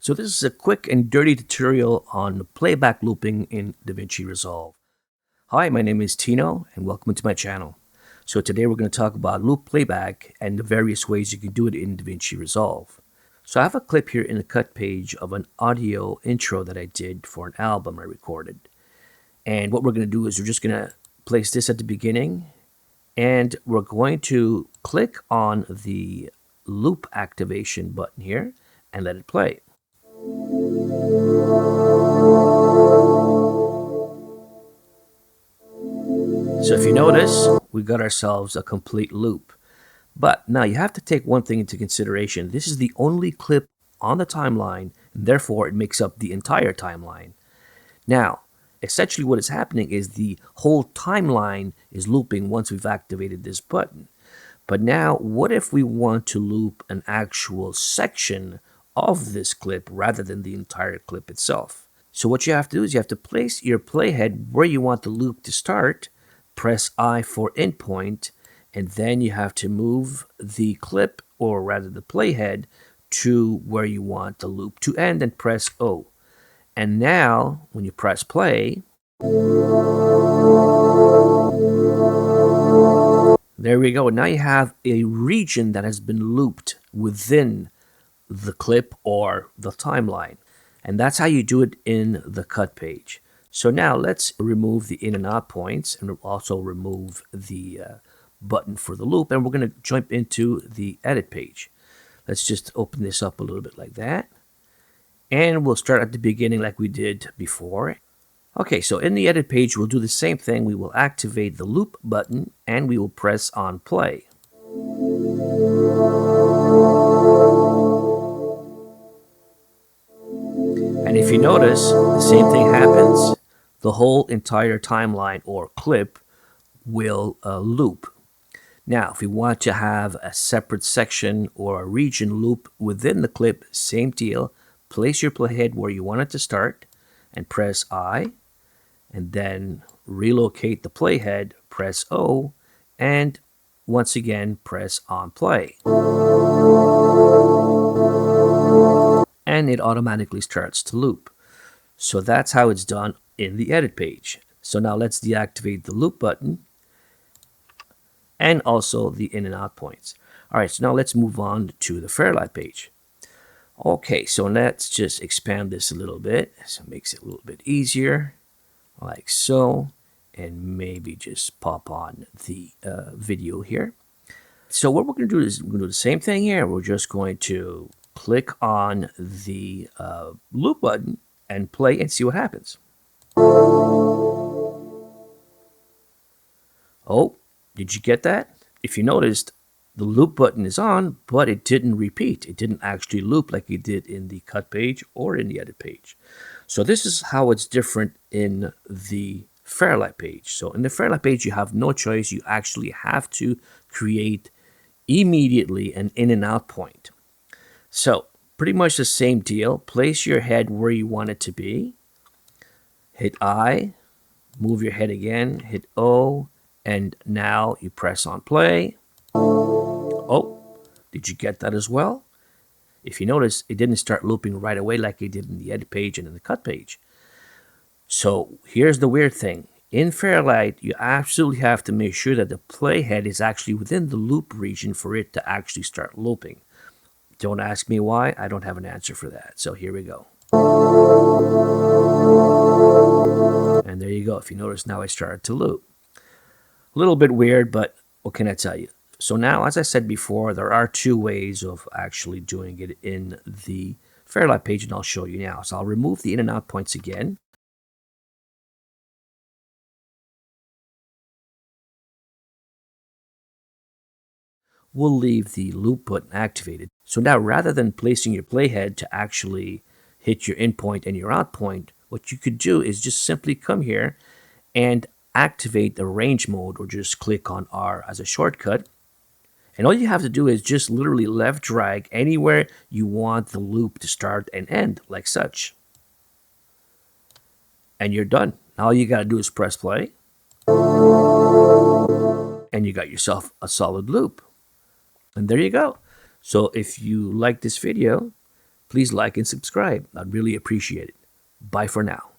So this is a quick and dirty tutorial on playback looping in DaVinci Resolve. Hi, my name is Tino and welcome to my channel. So today we're going to talk about loop playback and the various ways you can do it in DaVinci Resolve. So I have a clip here in the cut page of an audio intro that I did for an album I recorded. And what we're going to do is we're just going to place this at the beginning and we're going to click on the loop activation button here and let it play. So if you notice, we got ourselves a complete loop. But now you have to take one thing into consideration. This is the only clip on the timeline, and therefore it makes up the entire timeline. Now, essentially what is happening is the whole timeline is looping once we've activated this button. But now, what if we want to loop an actual section of this clip rather than the entire clip itself? So what you have to do is you have to place your playhead where you want the loop to start, press I for endpoint, and then you have to move the clip, or rather the playhead, to where you want the loop to end and press O. And now, when you press play, there we go. Now you have a region that has been looped within the clip or the timeline. And that's how you do it in the cut page. So now let's remove the in and out points and also remove the button for the loop. And we're going to jump into the edit page. Let's just open this up a little bit like that. And we'll start at the beginning like we did before. Okay, so in the edit page, we'll do the same thing. We will activate the loop button and we will press on play. And if you notice, the same thing happens. The whole entire timeline or clip will loop. Now, if we want to have a separate section or a region loop within the clip, same deal. Place your playhead where you want it to start and press I, and then relocate the playhead, press O, and once again press on play. And it automatically starts to loop. So that's how it's done in the edit page. So now let's deactivate the loop button and also the in and out points. All right, so now let's move on to the Fairlight page. Okay, so let's just expand this a little bit. So it makes it a little bit easier, like so, and maybe just pop on the video here. So what we're going to do is we're going to do the same thing here. We're just going to click on the loop button and play and see what happens. Oh, did you get that? If you noticed, the loop button is on, but it didn't repeat. It didn't actually loop like it did in the cut page or in the edit page. So this is how it's different in the Fairlight page. So in the Fairlight page, you have no choice. You actually have to create immediately an in and out point. So pretty much the same deal. Place your head where you want it to be. Hit I, move your head again, hit O, and now you press on play. Oh, did you get that as well? If you notice, it didn't start looping right away like it did in the edit page and in the cut page. So here's the weird thing. In Fairlight, you absolutely have to make sure that the playhead is actually within the loop region for it to actually start looping. Don't ask me why. I don't have an answer for that. So here we go. And there you go. If you notice, now I started to loop. A little bit weird, but what can I tell you? So now, as I said before, there are two ways of actually doing it in the Fairlight page, and I'll show you now. So I'll remove the in and out points again. We'll leave the loop button activated. So now, rather than placing your playhead to actually hit your in point and your out point, what you could do is just simply come here and activate the range mode, or just click on R as a shortcut. And all you have to do is just literally left drag anywhere you want the loop to start and end, like such. And you're done. All you got to do is press play. And you got yourself a solid loop. And there you go. So if you like this video, please like and subscribe. I'd really appreciate it. Bye for now.